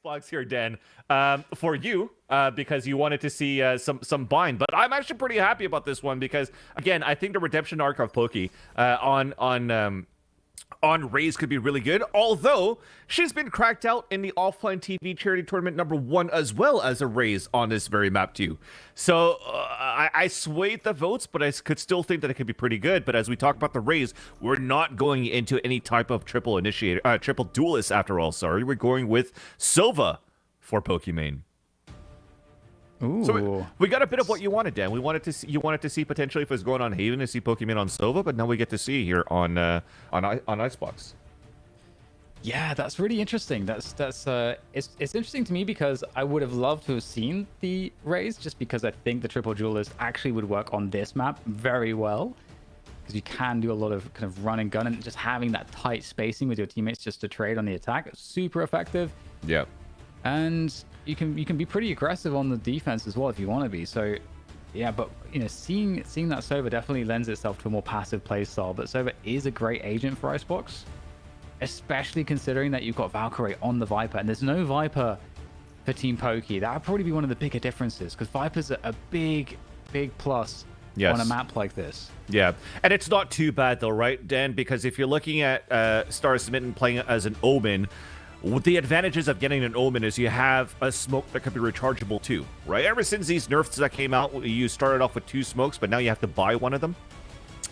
Icebox here, Dan, for you, because you wanted to see some bind. But I'm actually pretty happy about this one because, again, I think the redemption arc of Poki on Raze could be really good, although she's been cracked out in the OfflineTV charity tournament #1 as well as a Raze on this very map too. So I swayed the votes, but I could still think that it could be pretty good. But as we talk about the Raze, we're not going into any type of triple duelist after all. Sorry, we're going with Silva for Pokimane. Ooh. So we got a bit of what you wanted, Dan. You wanted to see potentially if it was going on Haven to see Pokimane on Silva, but now we get to see here on Icebox. Yeah, that's really interesting. It's interesting to me because I would have loved to have seen the Raze, just because I think the triple duelist actually would work on this map very well, because you can do a lot of kind of run and gun, and just having that tight spacing with your teammates just to trade on the attack is super effective. Yeah. And you can be pretty aggressive on the defense as well if you want to be. So yeah, but you know, seeing that Sova definitely lends itself to a more passive play style. But Sova is a great agent for Icebox, especially considering that you've got Valkyrie on the Viper, and there's no Viper for Team Poki. That would probably be one of the bigger differences, because Viper's a big plus on a map like this. Yeah, and it's not too bad though, right, Dan? Because if you're looking at Star Smitten playing as an Omen, the advantages of getting an Omen is you have a smoke that could be rechargeable too, right? Ever since these nerfs that came out, you started off with 2 smokes, but now you have to buy one of them.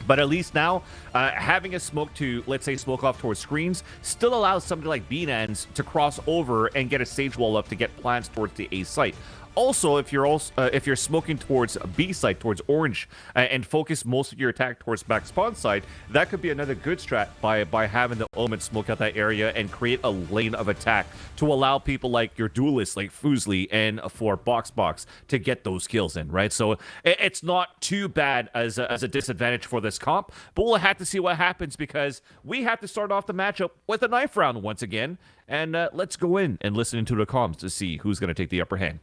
But at least now, having a smoke to, let's say, smoke off towards screens still allows somebody like B-Nans to cross over and get a sage wall up to get plants towards the A site. Also, if you're smoking towards B side, towards orange, and focus most of your attack towards back spawn side, that could be another good strat by having the Omen smoke out that area and create a lane of attack to allow people like your duelists, like Fusli and for Box to get those kills in, right? So it's not too bad as a disadvantage for this comp, but we'll have to see what happens, because we have to start off the matchup with a knife round once again, and let's go in and listen into the comms to see who's going to take the upper hand.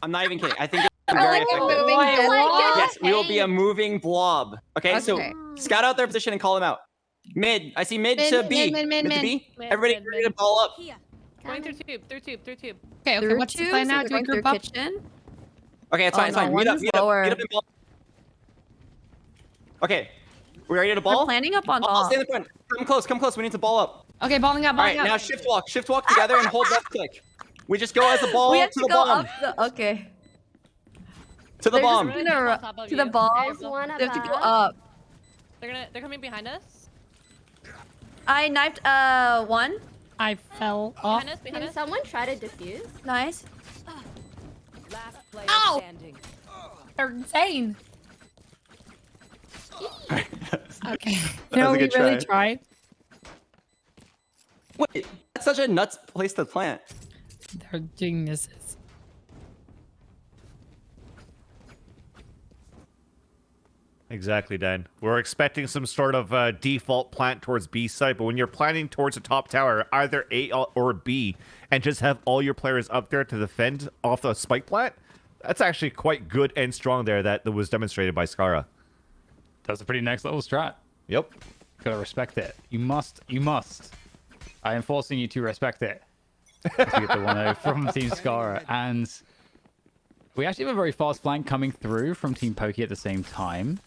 I'm not even kidding. I think it's very effective. Yes, we will be a moving blob. Okay, so scout out their position and call them out. Mid. I see mid to B. Mid to B. Everybody ready to ball up. Going through tube. Okay, what's the plan now? Do we group up? Okay, it's fine, it's fine. Meet up and ball. Okay, we ready to ball? We're planning up on I'll stay in the front. Come close. We need to ball up. Okay, balling up. All right, now shift walk together and hold left click. We just go as a ball to the bomb. Okay. To the bomb. To the balls. They have to go up. They're coming behind us. I knifed one. I fell off. Behind us. Someone try to defuse? Nice. Ow! They're insane. Okay. No, we really tried. Wait, that's such a nuts place to plant. They're geniuses. Exactly, Dan. We're expecting some sort of default plant towards B side, but when you're planting towards a top tower, either A or B, and just have all your players up there to defend off the spike plant, that's actually quite good and strong there. That was demonstrated by Scarra. That's a pretty next level strat. Yep. Gotta respect it. You must. I am forcing you to respect it. To get the 1-0 from Team Scarra, and we actually have a very fast flank coming through from Team Poki at the same time.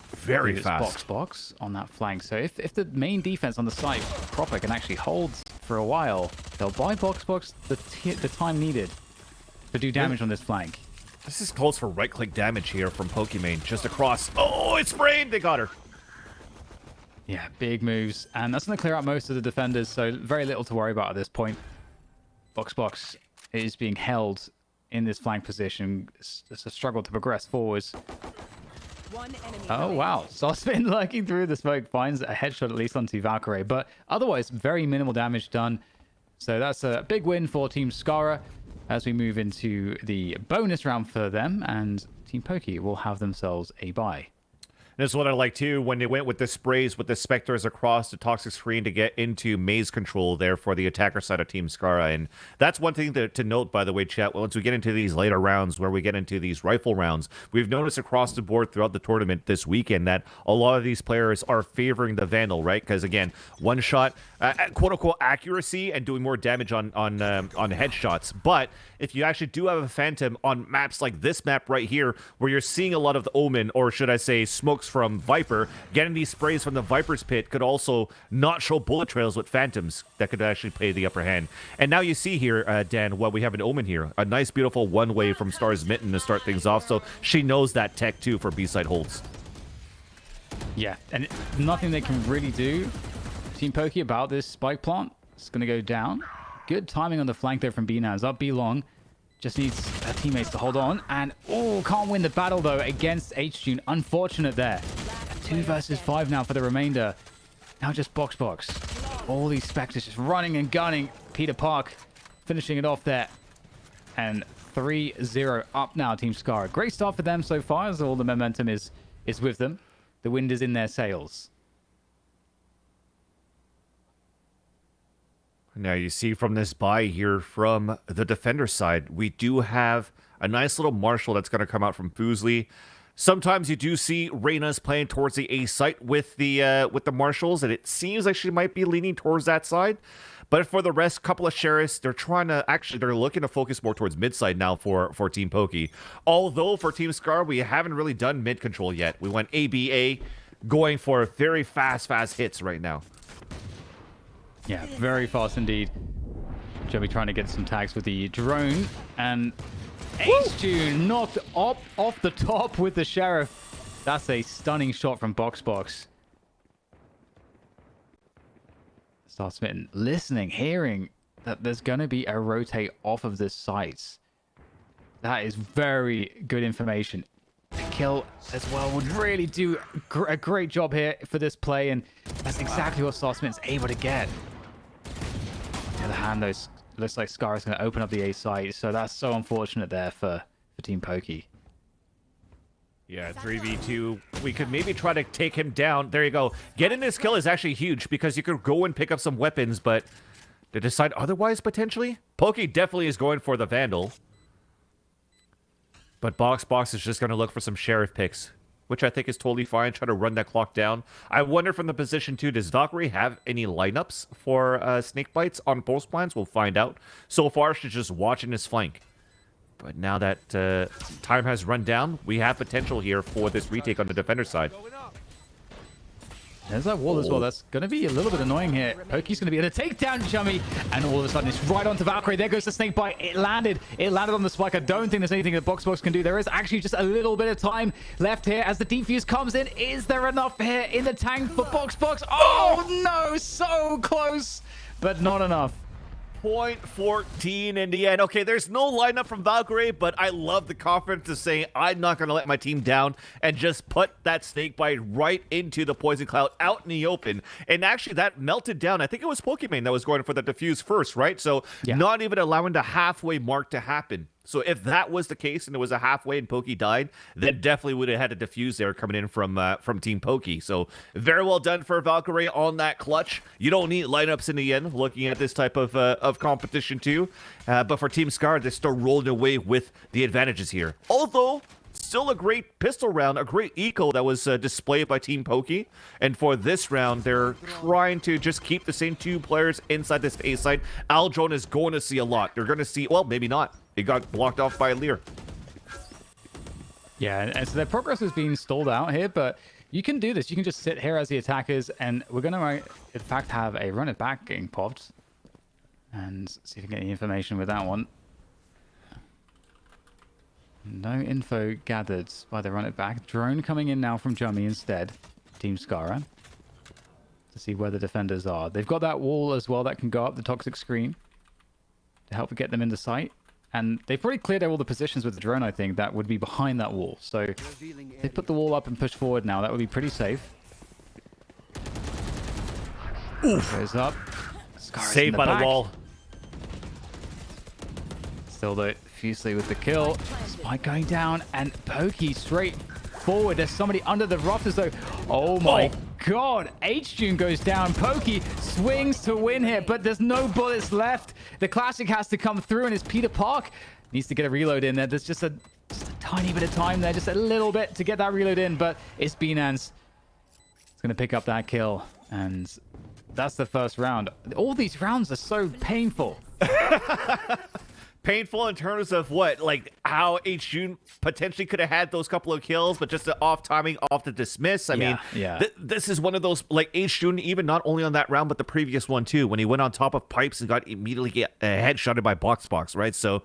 Very fast. Box on that flank. So if the main defense on the site proper can actually hold for a while, they'll buy box the time needed to do damage on this flank. This is close for right-click damage here from Pokimane, just across. Oh, it's sprayed! They got her. Yeah, big moves, and that's going to clear out most of the defenders, so very little to worry about at this point. Box is being held in this flank position. It's a struggle to progress forwards. Oh, wow. Saucepan lurking through the smoke finds a headshot at least onto Valkyrie, but otherwise very minimal damage done. So that's a big win for Team Scarra as we move into the bonus round for them, and Team Poki will have themselves a bye. This is what I like too, when they went with the sprays with the Spectres across the toxic screen to get into maze control there for the attacker side of Team Scarra. And that's one thing to note, by the way, chat. Once we get into these later rounds, where we get into these rifle rounds, we've noticed across the board throughout the tournament this weekend that a lot of these players are favoring the Vandal, right? Because again, one shot, quote-unquote accuracy and doing more damage on headshots. But if you actually do have a Phantom on maps like this map right here, where you're seeing a lot of the Omen, or should I say smokes from Viper, getting these sprays from the Viper's pit could also not show bullet trails with Phantoms that could actually play the upper hand. And now you see here, Dan, well, we have an Omen here. A nice, beautiful one-way from Star's Mitten to start things off, so she knows that tech too for B-side holds. Yeah, and nothing they can really do, Team Poki, about this spike plant. It's going to go down. Good timing on the flank there from B-Naz. Up B long. Just needs her teammates to hold on. And, oh, can't win the battle, though, against H-Tune. Unfortunate there. 2 versus 5 now for the remainder. Now just box. All these Spectres just running and gunning. Peter Park finishing it off there. And 3-0 up now, Team Scarra. Great start for them so far, as all the momentum is with them. The wind is in their sails. Now you see from this buy here from the defender side, we do have a nice little Marshall that's going to come out from Fuslie. Sometimes you do see Reyna's playing towards the A site with the Marshals, and it seems like she might be leaning towards that side. But for the rest, couple of Sheriffs, they're looking to focus more towards mid side now for Team Poki. Although for Team Scar, we haven't really done mid control yet. We went ABA, going for very fast hits right now. Yeah, very fast indeed. Joey trying to get some tags with the drone, and H-Tune knocked up off the top with the Sheriff. That's a stunning shot from Box. Star Smitten listening, hearing that there's going to be a rotate off of this site. That is very good information. The kill as well would really do a great job here for this play, and that's exactly what Star Smiten's able to get. On the other hand, though, looks like Scarra's going to open up the A site, so that's so unfortunate there for Team Poki. Yeah, 3v2. We could maybe try to take him down. There you go. Getting this kill is actually huge because you could go and pick up some weapons, but to decide otherwise, potentially? Poki definitely is going for the Vandal. But Box is just going to look for some Sheriff picks, which I think is totally fine. Try to run that clock down. I wonder from the position, too, does Valkyrie have any lineups for snake bites on post plans? We'll find out. So far, she's just watching his flank. But now that time has run down, we have potential here for this retake on the defender side. There's that wall as well. That's going to be a little bit annoying here. Poki's going to be able to take down Chummy, and all of a sudden it's right onto Valkyrie. There goes the snake bite. It landed on the spike. I don't think there's anything that Box can do. There is actually just a little bit of time left here as the defuse comes in. Is there enough here in the tank for Box? Oh no, so close, but not enough. 0.14 in the end. Okay, there's no lineup from Valkyrie, but I love the confidence to say I'm not going to let my team down and just put that snake bite right into the poison cloud out in the open. And actually, that melted down. I think it was Pokimane that was going for the defuse first, right? So yeah. Not even allowing the halfway mark to happen. So if that was the case and it was a halfway and Poki died, then definitely would have had a defuse there coming in from Team Poki. So very well done for Valkyrie on that clutch. You don't need lineups in the end, looking at this type of competition too. But for Team Scar, they're still rolling away with the advantages here. Although, still a great pistol round, a great eco that was displayed by Team Poki. And for this round, they're trying to just keep the same 2 players inside this A site. Aldrone is going to see a lot. They're going to see, well, maybe not. It got blocked off by Lear. Yeah, and so their progress is being stalled out here, but you can do this. You can just sit here as the attackers, and we're going to, in fact, have a run it back getting popped. And see if we can get any information with that one. No info gathered by the run it back. Drone coming in now from Jummy instead. Team Scarra. To see where the defenders are. They've got that wall as well that can go up the toxic screen to help get them in the sight. And they've probably cleared out all the positions with the drone, I think, that would be behind that wall. So they put the wall up and push forward now. That would be pretty safe. Oof. Goes up. Saved by the wall. Still though, Fuslie with the kill. Spike going down, and Poki straight forward. There's somebody under the rafters, though. Oh, my God. H-June goes down. Poki swings to win here, but there's no bullets left. The classic has to come through, and it's Peter Park. Needs to get a reload in there. There's just a tiny bit of time there, just a little bit to get that reload in, but it's Binance. It's going to pick up that kill, and that's the first round. All these rounds are so painful. Painful in terms of what? Like how H-June potentially could have had those couple of kills, but just the off timing, off the dismiss. I mean, this is one of those, like H-June, even not only on that round, but the previous one too, when he went on top of pipes and got immediately headshotted by Box, right? So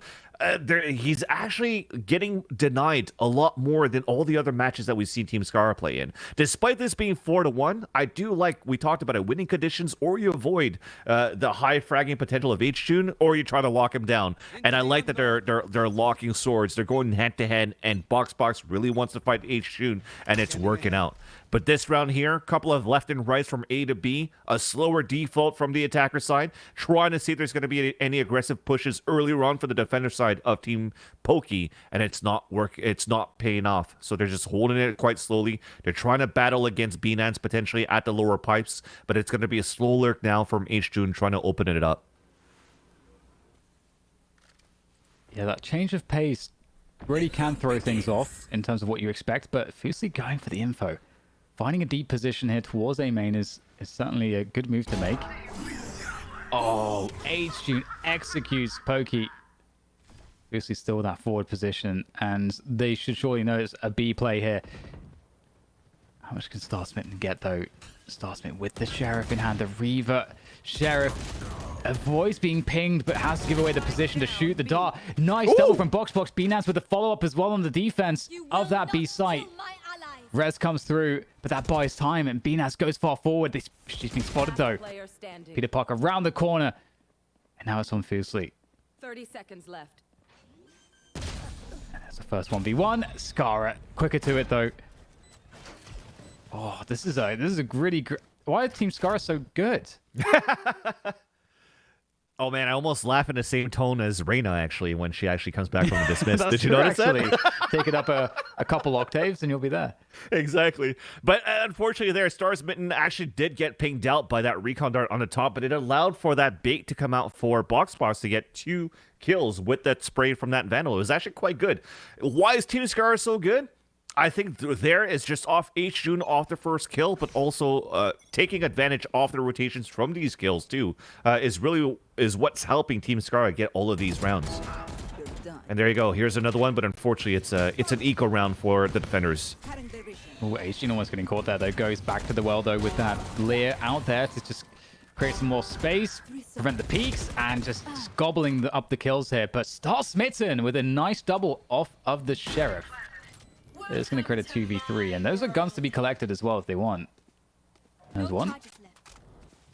he's actually getting denied a lot more than all the other matches that we've seen Team Scarra play in. Despite this being 4-1, I do like, we talked about it, winning conditions, or you avoid the high fragging potential of H-June, or you try to lock him down. And I like that they're locking swords. They're going head to head, and Box really wants to fight H-June, and it's working out. But this round here, a couple of left and rights from A to B, a slower default from the attacker side, trying to see if there's going to be any aggressive pushes earlier on for the defender side of Team Poki, and it's not paying off. So they're just holding it quite slowly. They're trying to battle against Binance potentially at the lower pipes, but it's going to be a slow lurk now from H-June trying to open it up. Yeah, that change of pace really can throw things off in terms of what you expect, but Fusely going for the info. Finding a deep position here towards A main is certainly a good move to make. Oh, H-June executes Poki. Fusely still that forward position, and they should surely know it's a B play here. How much can Starsmitten get, though? Starsmitten with the Sheriff in hand. The Reaver Sheriff avoids being pinged, but has to give away the position to shoot the dart. Nice double from Box. Binance with the follow-up as well on the defense of that B site. Rez comes through, but that buys time, and Binance goes far forward. She's been spotted, though. Peter Park around the corner, and now it's on Fusely. 30 seconds left. And there's the first 1v1. Scarra quicker to it, though. Oh, this is a gritty. Why is Team Scarra so good? Oh man, I almost laugh in the same tone as Reyna actually when she actually comes back from the dismiss. Did you notice that? Take it up a couple octaves and you'll be there. Exactly. But unfortunately there, Starsmitten actually did get pinged out by that recon dart on the top, but it allowed for that bait to come out for Box to get 2 kills with that spray from that Vandal. It was actually quite good. Why is Team Scarra so good? I think there is just off H-June off the first kill, but also taking advantage of the rotations from these kills too is what's helping Team Scarra get all of these rounds. And there you go. Here's another one, but unfortunately it's an eco round for the defenders. Oh, H-June almost getting caught there though. Goes back to the well though with that Lear out there to just create some more space, prevent the peaks, and just gobbling up the kills here. But Starsmitten with a nice double off of the Sheriff. It's going to create a 2v3, and those are guns to be collected as well if they want. There's one.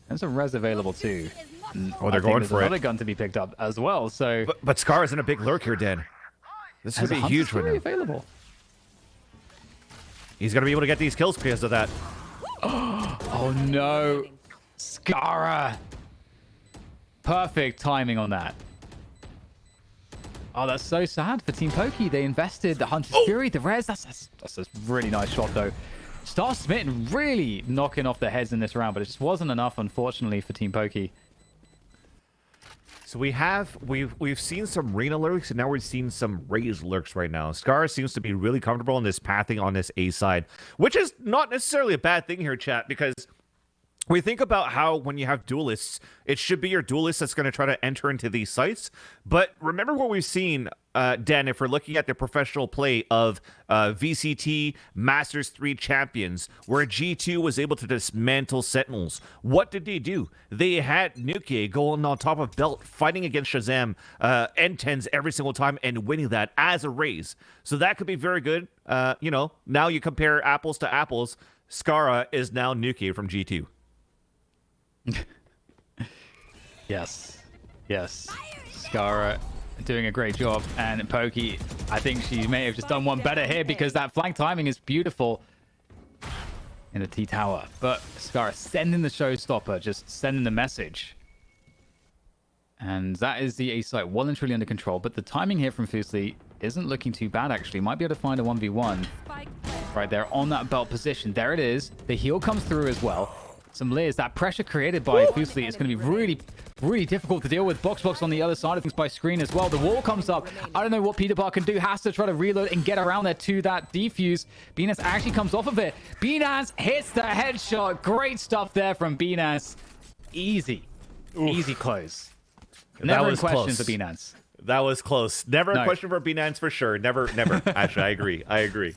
There's a res available too. Oh, they're going for it. Another gun to be picked up as well. So, but Scarra's in a big lurk here, Dan. This is a huge right now. Available. He's going to be able to get these kills because of that. Oh no, Scarra! Perfect timing on that. Oh, that's so sad for Team Poki. They invested the Hunter's Fury, the res. That's a really nice shot, though. Starsmitten really knocking off their heads in this round, but it just wasn't enough, unfortunately, for Team Poki. So we've seen some Reyna lurks, and now we're seeing some Raze lurks right now. Scarra seems to be really comfortable in this pathing on this A side, which is not necessarily a bad thing here, chat, because we think about how when you have duelists, it should be your duelist that's going to try to enter into these sites. But remember what we've seen, Dan, if we're looking at the professional play of VCT Masters 3 champions, where G2 was able to dismantle Sentinels. What did they do? They had Nuke going on top of Belt, fighting against Shazam N10s every single time and winning that as a Raze. So that could be very good. You know, now you compare apples to apples. Scarra is now Nuke from G2. Yes. Scarra doing a great job, and Poki, I think she may have just done one better here because that flank timing is beautiful in the T-Tower. But Scarra sending the showstopper, just sending the message. And that is the A site well and truly under control, but the timing here from Fusely isn't looking too bad actually. Might be able to find a 1v1. right there on that belt position. There it is. The heal comes through as well. Some layers. That pressure created by Fusely is going to be really, really difficult to deal with. Box on the other side of things by Screen as well. The wall comes up. I don't know what Peter Park can do. Has to try to reload and get around there to that defuse. Beanaz actually comes off of it. Beanaz hits the headshot. Great stuff there from Beanaz. Easy. Oof. Easy close. Never in question for Beanaz. That was close. Never a question for Beanaz for sure. Never. Actually, I agree.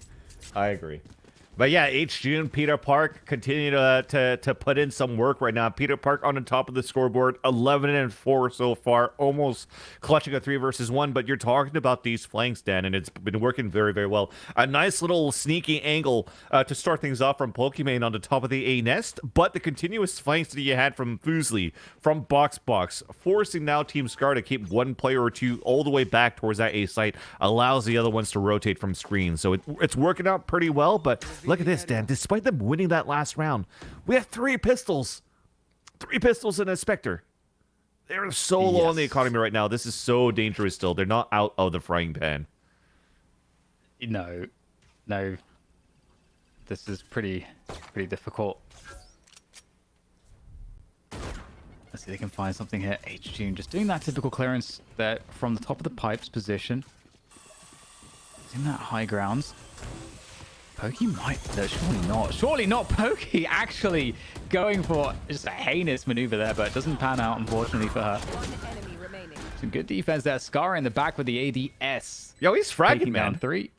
But yeah, June, Peter Park continue to put in some work right now. Peter Park on the top of the scoreboard, 11-4 so far, almost clutching a 3 versus 1. But you're talking about these flanks, Dan, and it's been working very, very well. A nice little sneaky angle to start things off from Pokimane on the top of the A nest, but the continuous flanks that you had from Fusely, from Box, forcing now Team Scarra to keep one player or two all the way back towards that A site, allows the other ones to rotate from Screen. So it's working out pretty well, but look at this, Dan. Despite them winning that last round, we have 3 pistols. 3 pistols and a Spectre. They're so low on the economy right now. This is so dangerous still. They're not out of the frying pan. No. This is pretty difficult. Let's see if they can find something here. June just doing that typical clearance there from the top of the pipes position. It's in that high ground. Poki might... No, surely not. Surely not. Poki actually going for just a heinous maneuver there, but it doesn't pan out, unfortunately, for her. Some good defense there. Scarra in the back with the ADS. Yo, he's fragging, man. Down 3.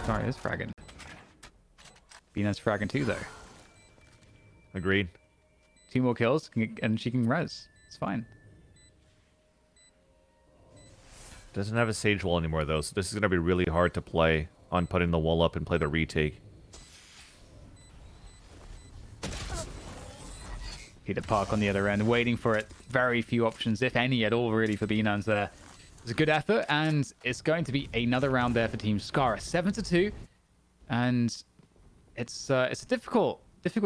Scarra is fragging. Beanaz fragging too, though. Agreed. 2 more kills, and she can res. It's fine. Doesn't have a Sage wall anymore, though, so this is going to be really hard to play on putting the wall up and play the retake. Peter Park on the other end, waiting for it. Very few options, if any at all, really, for Beanaz there. It's a good effort, and it's going to be another round there for Team Scarra. 7-2, and it's a difficult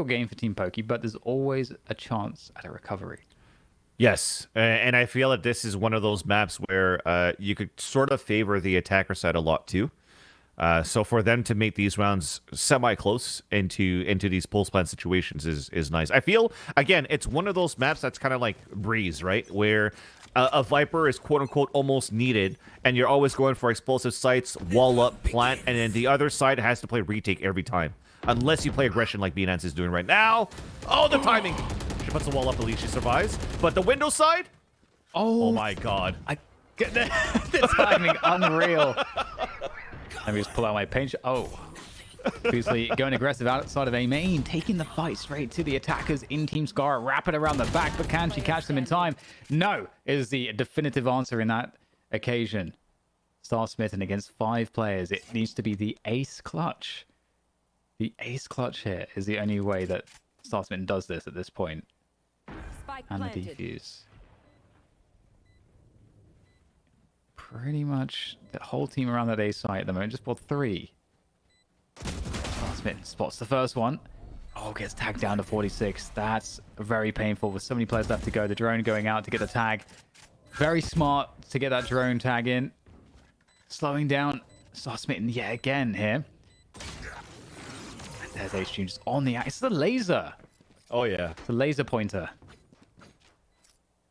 game for Team Poki, but there's always a chance at a recovery. Yes, and I feel that this is one of those maps where you could sort of favor the attacker side a lot too. So for them to make these rounds semi-close into these pulse plan situations is nice. I feel, again, it's one of those maps that's kind of like Breeze, right? Where a Viper is quote-unquote almost needed, and you're always going for explosive sites, wall up, plant, and then the other side has to play retake every time. Unless you play aggression like Beanaz is doing right now. Oh, the timing! She puts the wall up, at least she survives. But the window side? Oh my god. I get the timing, unreal. Let me just pull out my paint. Oh. Obviously going aggressive outside of A main, taking the fight straight to the attackers in Team Scarra. Wrap it around the back, but can she catch them in time? No, is the definitive answer in that occasion. Star Smitten against 5 players. It needs to be the ace clutch. The ace clutch here is the only way that Star Smitten does this at this point. Spike and planted. The defuse. Pretty much the whole team around that A site at the moment. Just bought 3. Star Smitten spots the first one. Oh, gets tagged down to 46. That's very painful with so many players left to go. The drone going out to get the tag. Very smart to get that drone tag in. Slowing down Star Smitten yet again here. There's H-Tune just on the... It's the laser. Oh, yeah. It's a laser pointer.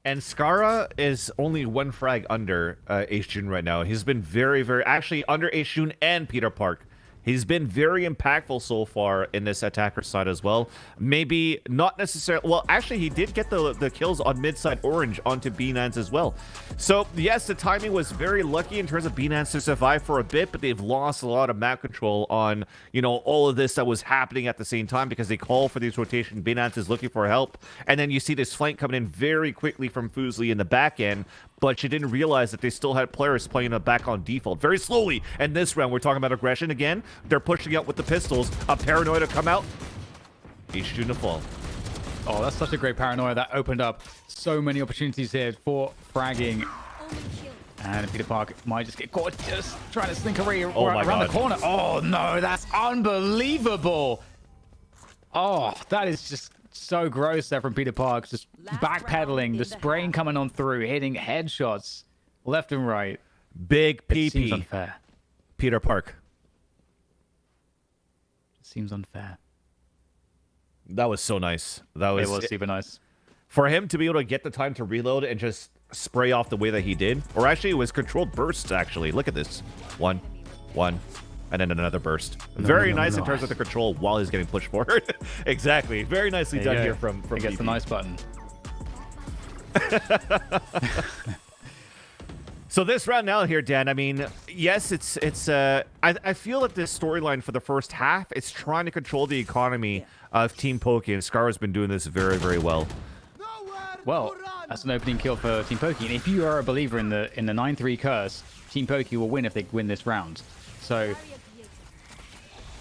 And Scarra is only 1 frag under H-Tune right now. He's been very, very... Actually, under H-Tune and Peter Park. He's been very impactful so far in this attacker side as well. Maybe not necessarily... Well, actually, he did get the kills on mid-side orange onto Beanaz as well. So, yes, the timing was very lucky in terms of Beanaz to survive for a bit, but they've lost a lot of map control on, you know, all of this that was happening at the same time because they call for these rotations. Beanaz is looking for help. And then you see this flank coming in very quickly from Fusely in the back end, but she didn't realize that they still had players playing back on default very slowly. And this round, we're talking about aggression again. They're pushing out with the pistols. A paranoia to come out. H-Tune to fall. Oh, that's such a great paranoia. That opened up so many opportunities here for fragging. And Peter Park might just get caught just trying to slink away around the corner. Oh, no, that's unbelievable. Oh, that is just so gross there from Peter Park. Just backpedaling, the spraying coming on through, hitting headshots left and right. Big PP. It seems unfair. Peter Park. seems unfair. That was so nice. That It was super nice. For him to be able to get the time to reload and just spray off the way that he did, or actually it was controlled bursts, actually. Look at this. One, and then another burst. Very nice in terms of the control while he's getting pushed forward. Exactly. Very nicely done here from He gets BP. the nice button. So this round now here, Dan, I mean, yes, I feel that this storyline for the first half, it's trying to control the economy of Team Poki, and Scarra's been doing this very, very well. Well, that's an opening kill for Team Poki. And if you are a believer in the 9-3 curse, Team Poki will win if they win this round. So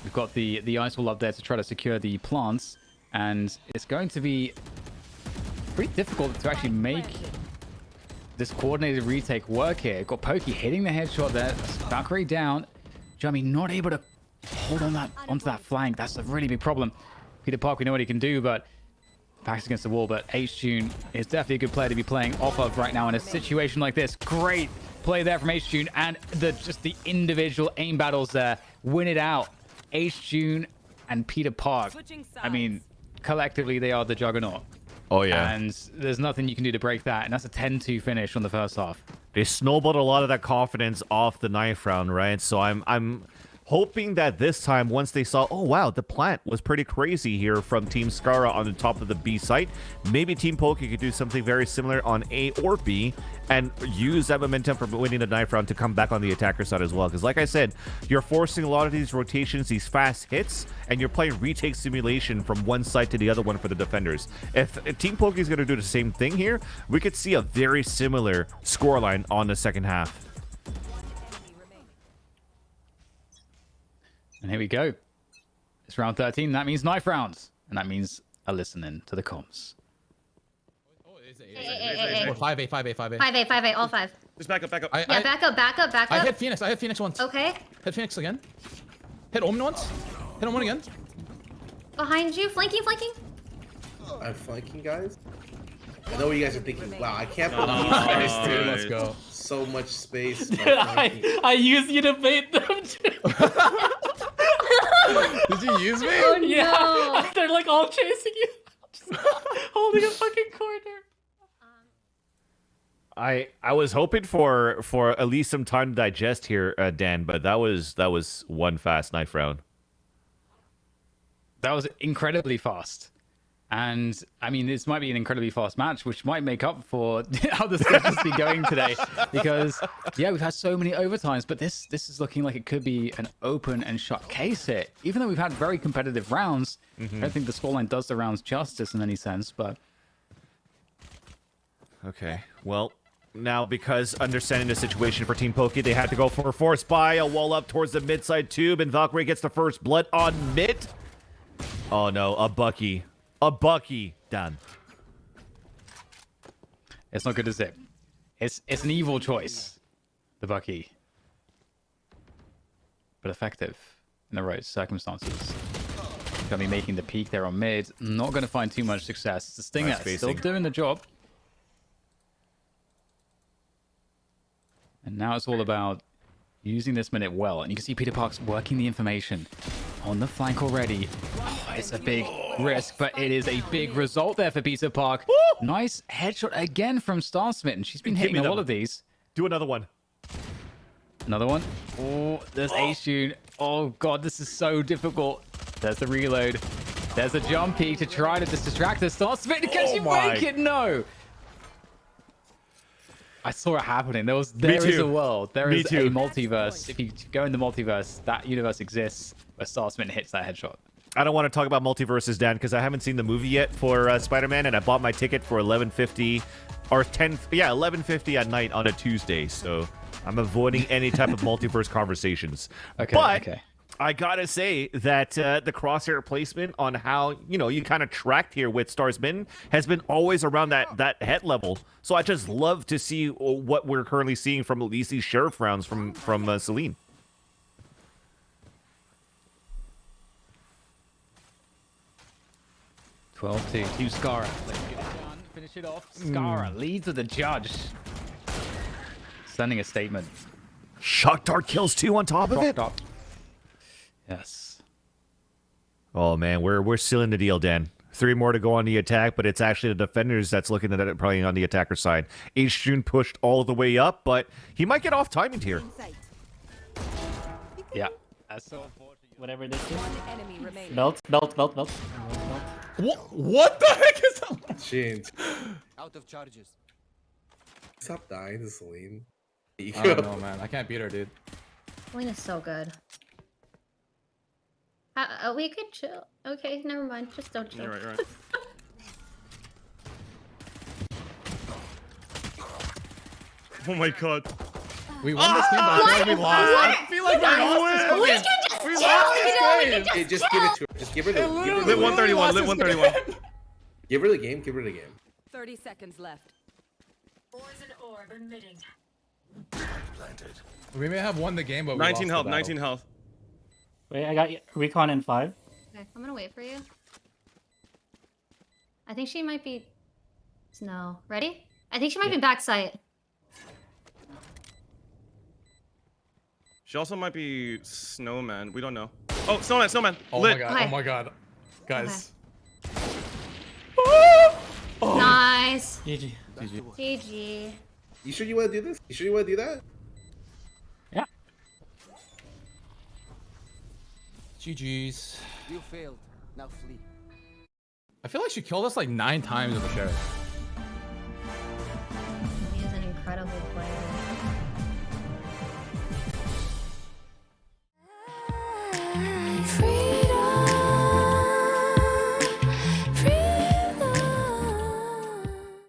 we've got the ice wall up there to try to secure the plants, and it's going to be pretty difficult to actually make this coordinated retake work here. Got Poki hitting the headshot there. Valkyrie down. Jummy not able to hold on onto that flank. That's a really big problem. Peter Park, we know what he can do, but backs against the wall. But H-Tune is definitely a good player to be playing off of right now in a situation like this. Great play there from H-Tune, and just the individual aim battles there win it out. H-Tune and Peter Park. I mean, collectively they are the juggernaut. Oh, yeah. And there's nothing you can do to break that. And that's a 10-2 finish on the first half. They snowballed a lot of that confidence off the knife round, right? So I'm hoping that this time, once they saw, oh, wow, the plant was pretty crazy here from Team Scarra on the top of the B site, maybe Team Poki could do something very similar on A or B and use that momentum from winning the knife round to come back on the attacker side as well. Because like I said, you're forcing a lot of these rotations, these fast hits, and you're playing retake simulation from one side to the other one for the defenders. If Team Poki is going to do the same thing here, we could see a very similar scoreline on the second half. And here we go. It's round 13. That means knife rounds. And that means a listening to the comms. Hey. 5A, 5A, all 5. Just back up. Back up. I hit Phoenix once. Okay. Hit Phoenix again. Hit Omen once. Hit Omen again. Behind you, flanking. I'm flanking, guys. I know what you guys are thinking. Wow, I can't believe you guys Dude, let's go. so much space. I used you to bait them too. Did you use me? Oh, Yeah, no. they're like all chasing you. Just holding a fucking corner. I was hoping for at least some time to digest here, Dan, but that was one fast knife round. That was incredibly fast. And, I mean, this might be an incredibly fast match, which might make up for how the schedule's been going today. Because, yeah, we've had so many overtimes, but this is looking like it could be an open and shut case here. Even though we've had very competitive rounds, I don't think the scoreline does the rounds justice in any sense, but... Okay, well, now because understanding the situation for Team Poki, they had to go for a force buy, a wall up towards the mid-side tube, and Valkyrie gets the first blood on mid. Oh, no, a Bucky. A Bucky done. It's not good, is it? It's an evil choice, the Bucky. But effective in the right circumstances. Gonna be making the peak there on mid. Not gonna find too much success. It's the Stinger still doing the job. And now it's all about using this minute well. And you can see Peter Park's working the information on the flank already. Oh, it's a big risk, but it is a big result there for Peter Park. Woo! Nice headshot again from Star Smitten. She's been hitting a lot of these. Do another one. Another one. Oh, there's H-Tune. Oh, God, this is so difficult. There's the reload. There's a jump peek to try to just distract her. Star Smitten, can she make it? No. I saw it happening. There is a world. There is a multiverse. If you go in the multiverse, that universe exists where Star Smitten hits that headshot. I don't want to talk about multiverses, Dan, because I haven't seen the movie yet for Spider-Man, and I bought my ticket for 11:50 or 11:50 at night on a Tuesday. So I'm avoiding any type of multiverse conversations. Okay. But I gotta say that the crosshair placement on how you kind of tracked here with Star Smitten has been always around that head level. So I just love to see what we're currently seeing from at least these sheriff rounds from Celine. To Scarra. Let's get it done. Finish it off. Scarra leads with the judge. Sending a statement. Shock Dart kills 2 on top of it. Yes. Oh man, we're sealing the deal, Dan. 3 more to go on the attack, but it's actually the defenders that's looking at it probably on the attacker side. H-June pushed all the way up, but he might get off timing here. Yeah. That's so unfortunate. Whatever this is. One enemy remaining. Belt. What the heck is that? Shit. Out of charges. Stop dying to Celine. I don't know, man. I can't beat her, dude. Selena is so good. We could chill. Okay, never mind. Just don't chill. You're right, you're right. Oh my god. We won this game, but I feel like we lost. I feel like we lost this game. We lost this game. Hey, just give it to her. Just give her the game. Lit 131, lit 131. Give her the game. Give her the game. 30 seconds left. We may have won the game, but we 19 health, 19 health. Wait, I got recon in 5. Okay, I'm gonna wait for you. I think she might be... No. Ready? I think she might be backside. She also might be Snowman. We don't know. Oh, Snowman, Snowman. Oh lit. my god, oh my god. Guys. Nice. GG. GG. You sure you want to do this? You sure you want to do that? Yeah. GG's. You failed. Now flee. I feel like she killed us like 9 times with the sheriff.